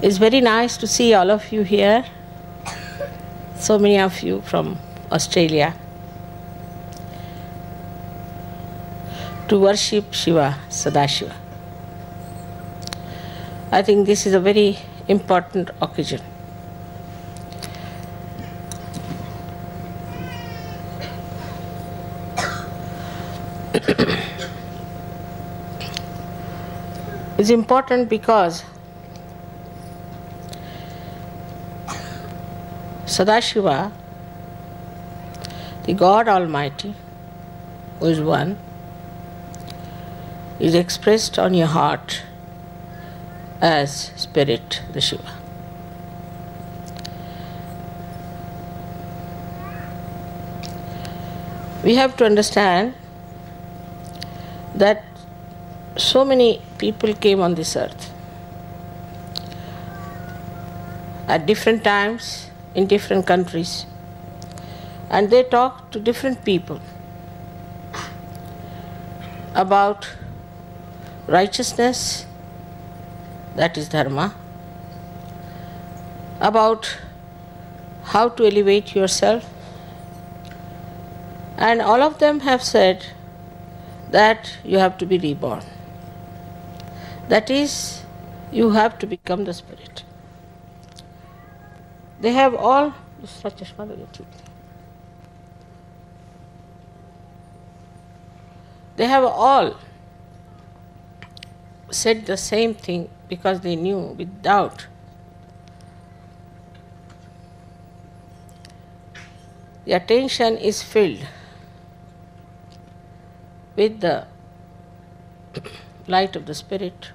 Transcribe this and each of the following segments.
It's very nice to see all of you here, so many of you from Australia, to worship Shiva, Sadashiva. I think this is a very important occasion. It's important because Sadashiva, the God Almighty, who is one, is expressed on your heart as Spirit, the Shiva. We have to understand that so many people came on this earth at different times, in different countries, and they talk to different people about righteousness, that is dharma, about how to elevate yourself, and all of them have said that you have to be reborn. That is, you have to become the Spirit. They have all said the same thing because they knew with doubt the attention is filled with the light of the Spirit.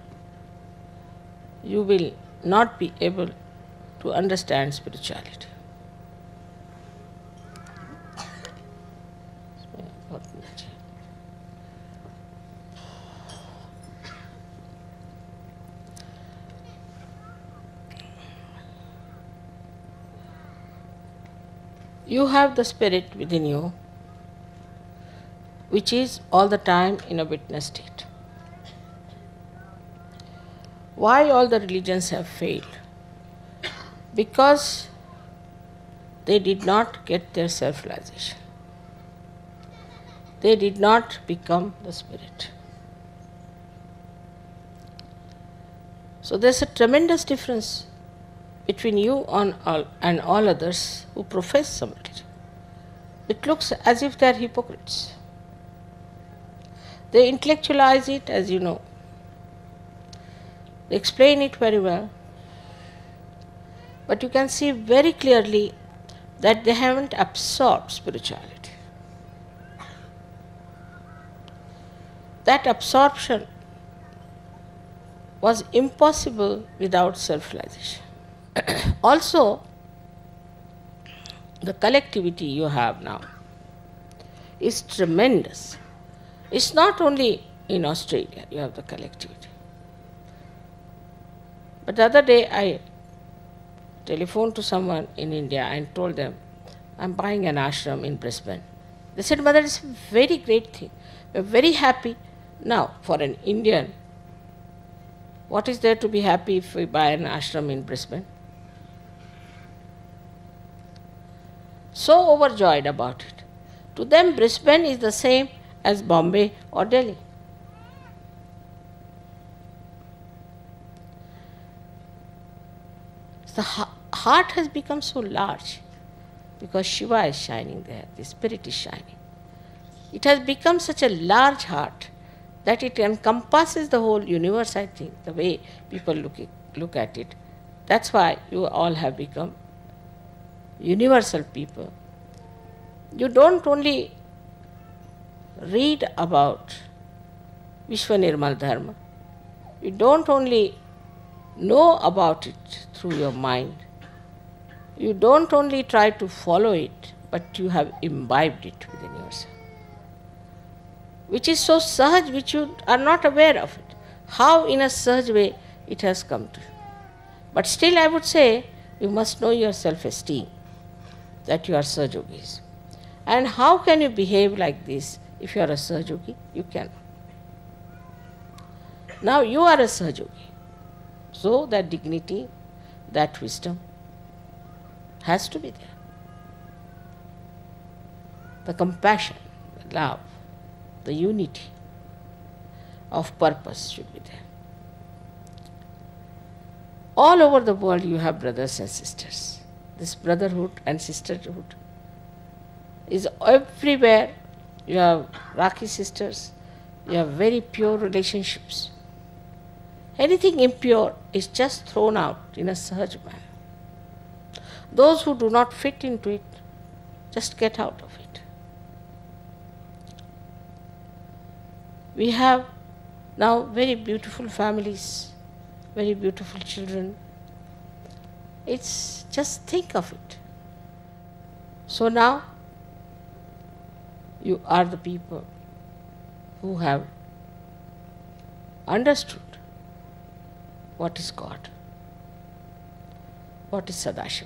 You will not be able to understand spirituality. You have the Spirit within you, which is all the time in a witness state. Why all the religions have failed? Because they did not get their self-realization. They did not become the Spirit. So there's a tremendous difference between you and all others who profess some religion. It looks as if they are hypocrites. They intellectualize it, as you know. They explain it very well. But you can see very clearly that they haven't absorbed spirituality. That absorption was impossible without self-realization. Also, the collectivity you have now is tremendous. It's not only in Australia you have the collectivity. But the other day I telephoned to someone in India and told them, I'm buying an ashram in Brisbane. They said, Mother, it's a very great thing. We're very happy. Now, for an Indian, what is there to be happy if we buy an ashram in Brisbane? So overjoyed about it. To them, Brisbane is the same as Bombay or Delhi. The heart has become so large because Shiva is shining there, the Spirit is shining. It has become such a large heart that it encompasses the whole universe, I think, the way people look at it. That's why you all have become universal people. You don't only read about Vishwanirmal Dharma. You don't only know about it through your mind. You don't only try to follow it, but you have imbibed it within yourself. Which is so sahaj, which you are not aware of it. How in a sahaj way it has come to you. But still I would say, you must know your self-esteem, that you are sahajogis. And how can you behave like this if you are a sahajogi? You cannot. Now you are a sahajogi. So that dignity that wisdom has to be there. The compassion, the love, the unity of purpose should be there. All over the world you have brothers and sisters. This brotherhood and sisterhood is everywhere. You have Rakhi sisters, you have very pure relationships. Anything impure is just thrown out in a sahaj manner. Those who do not fit into it, just get out of it. We have now very beautiful families, very beautiful children. It's just think of it. So now you are the people who have understood what is God, what is Sadashiva.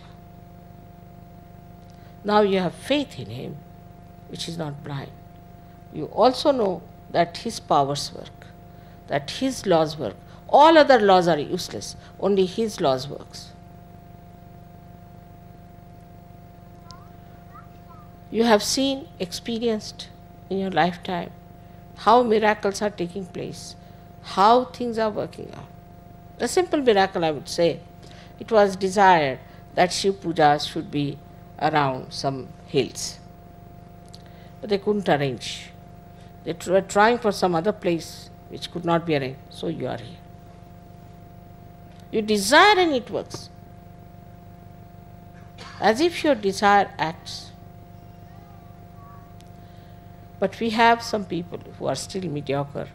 Now you have faith in Him, which is not blind. You also know that His powers work, that His laws work. All other laws are useless, only His laws works. You have seen, experienced in your lifetime how miracles are taking place, how things are working out. A simple miracle, I would say, it was desired that Shiv Pujas should be around some hills. But they couldn't arrange. They were trying for some other place which could not be arranged. So you are here. You desire and it works. As if your desire acts. But we have some people who are still mediocre,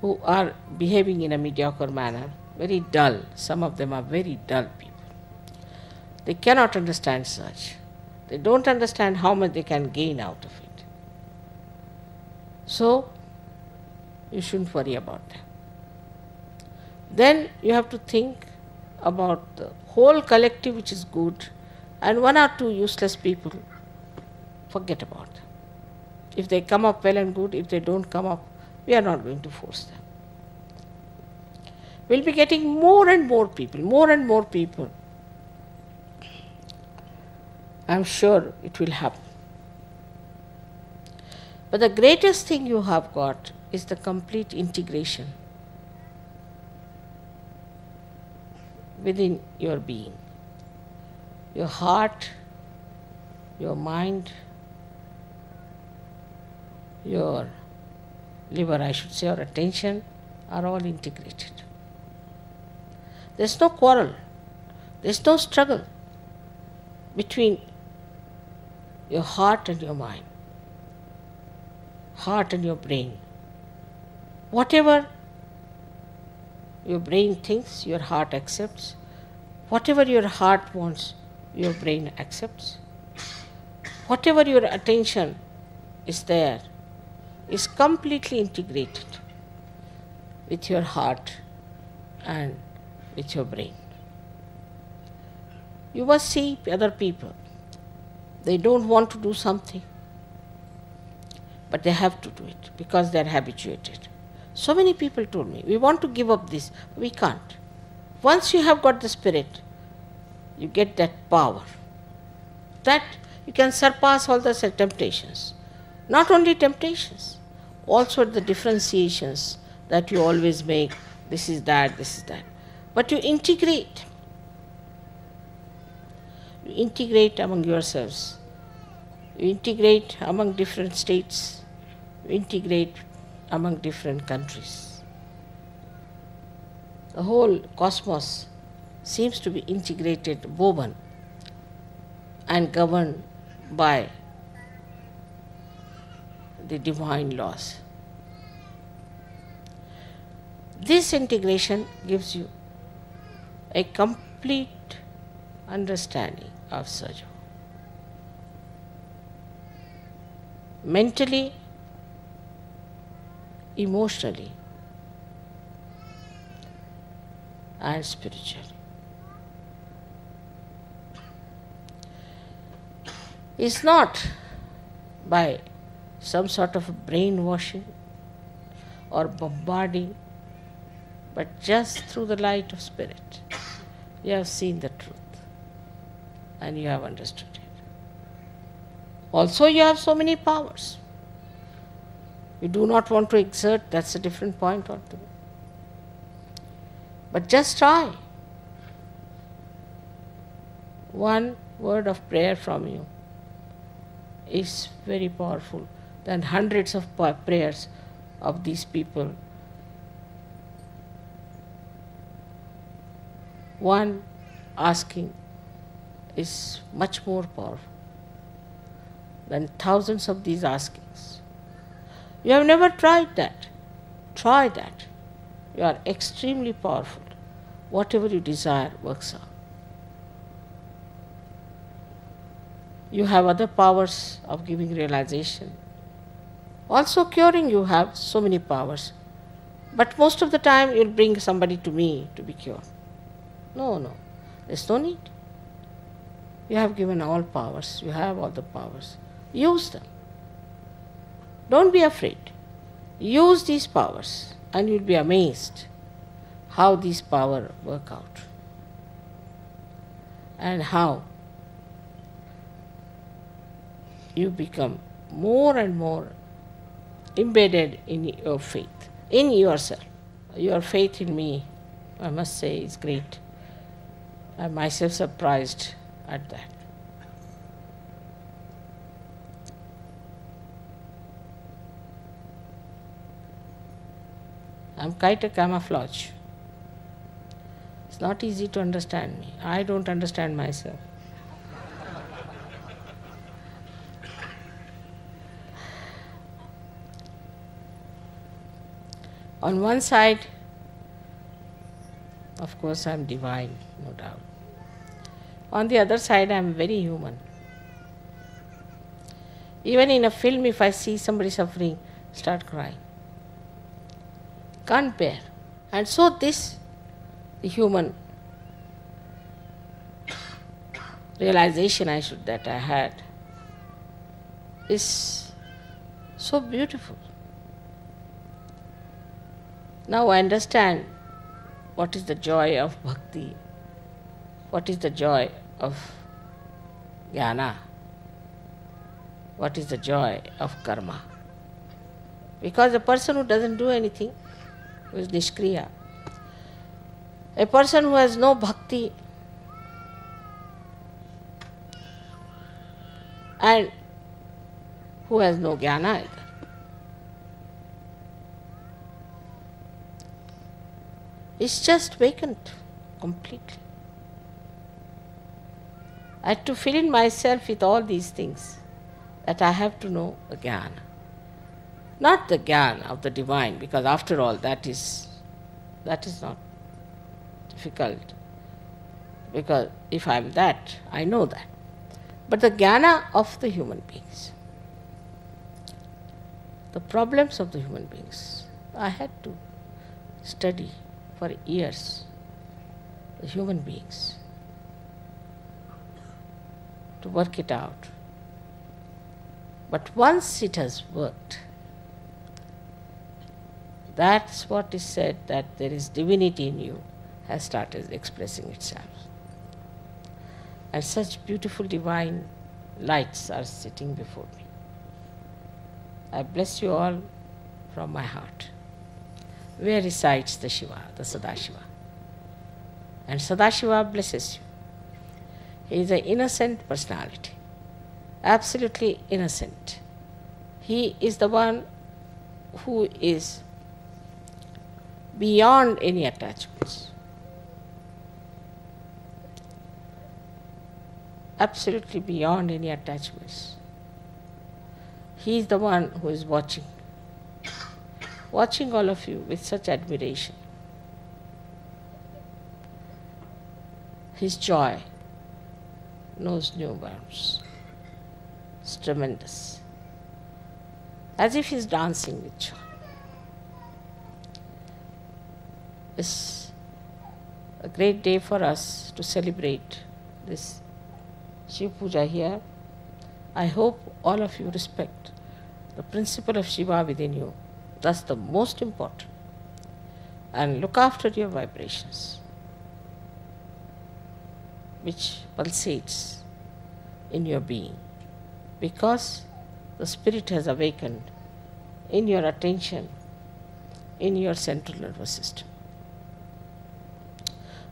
who are behaving in a mediocre manner, very dull. Some of them are very dull people. They cannot understand such. They don't understand how much they can gain out of it. So, you shouldn't worry about them. Then you have to think about the whole collective which is good, and one or two useless people, forget about them. If they come up well and good, if they don't come up, we are not going to force them. We'll be getting more and more people. I'm sure it will happen. But the greatest thing you have got is the complete integration within your being. Your heart, your mind, your liver, I should say, or attention are all integrated. There's no quarrel, there's no struggle between your heart and your mind, heart and your brain. Whatever your brain thinks, your heart accepts. Whatever your heart wants, your brain accepts. Whatever your attention is there, is completely integrated with your heart and with your brain. You must see other people. They don't want to do something, but they have to do it because they are habituated. So many people told me, we want to give up this, we can't. Once you have got the spirit, you get that power, that you can surpass all the temptations. Not only temptations, also the differentiations that you always make, this is that, this is that. But you integrate. You integrate among yourselves. You integrate among different states. You integrate among different countries. The whole cosmos seems to be integrated, woven, and governed by the divine laws. This integration gives you a complete understanding of Sahaja. Mentally, emotionally, and spiritually. It's not by some sort of brainwashing or bombarding, but just through the light of spirit. You have seen the truth and you have understood it. Also, you have so many powers. You do not want to exert, that's a different point altogether. But just try. One word of prayer from you is very powerful than hundreds of prayers of these people. One asking is much more powerful than thousands of these askings. You have never tried that. Try that. You are extremely powerful. Whatever you desire works out. You have other powers of giving realization. Also curing, you have so many powers. But most of the time you'll bring somebody to me to be cured. No, there's no need. You have given all powers. You have all the powers. Use them. Don't be afraid. Use these powers and you'll be amazed how these powers work out and how you become more and more embedded in your faith, in yourself. Your faith in me, I must say, is great. I'm myself surprised at that. I'm quite a camouflage. It's not easy to understand me. I don't understand myself. On one side, of course, I'm divine, no doubt. On the other side, I'm very human. Even in a film, if I see somebody suffering, start crying. Can't bear. And so this, the human realization that I had, is so beautiful. Now I understand what is the joy of bhakti, what is the joy of jnana, what is the joy of karma. Because a person who doesn't do anything, who is nishkriya, a person who has no bhakti and who has no jnana either, it's just vacant completely. I had to fill in myself with all these things, that I have to know the jnana. Not the jnana of the divine, because after all that is not difficult. Because if I am that, I know that. But the jnana of the human beings, the problems of the human beings, I had to study for years, the human beings, to work it out. But once it has worked, that's what is said, that there is divinity in you, has started expressing itself. And such beautiful divine lights are sitting before me. I bless you all from my heart. Where resides the Shiva, the Sadashiva? And Sadashiva blesses you. He is an innocent personality, absolutely innocent. He is the one who is beyond any attachments. Absolutely beyond any attachments. He is the one who is watching all of you with such admiration. His joy knows no bounds. It's tremendous. As if he's dancing with joy. It's a great day for us to celebrate this Shiva Puja here. I hope all of you respect the principle of Shiva within you. That's the most important. And look after your vibrations. which pulsates in your being, because the spirit has awakened in your attention, in your central nervous system.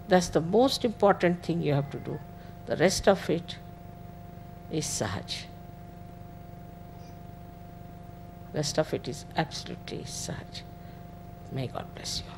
That's the most important thing you have to do. The rest of it is Sahaj. Rest of it is absolutely Sahaj. May God bless you.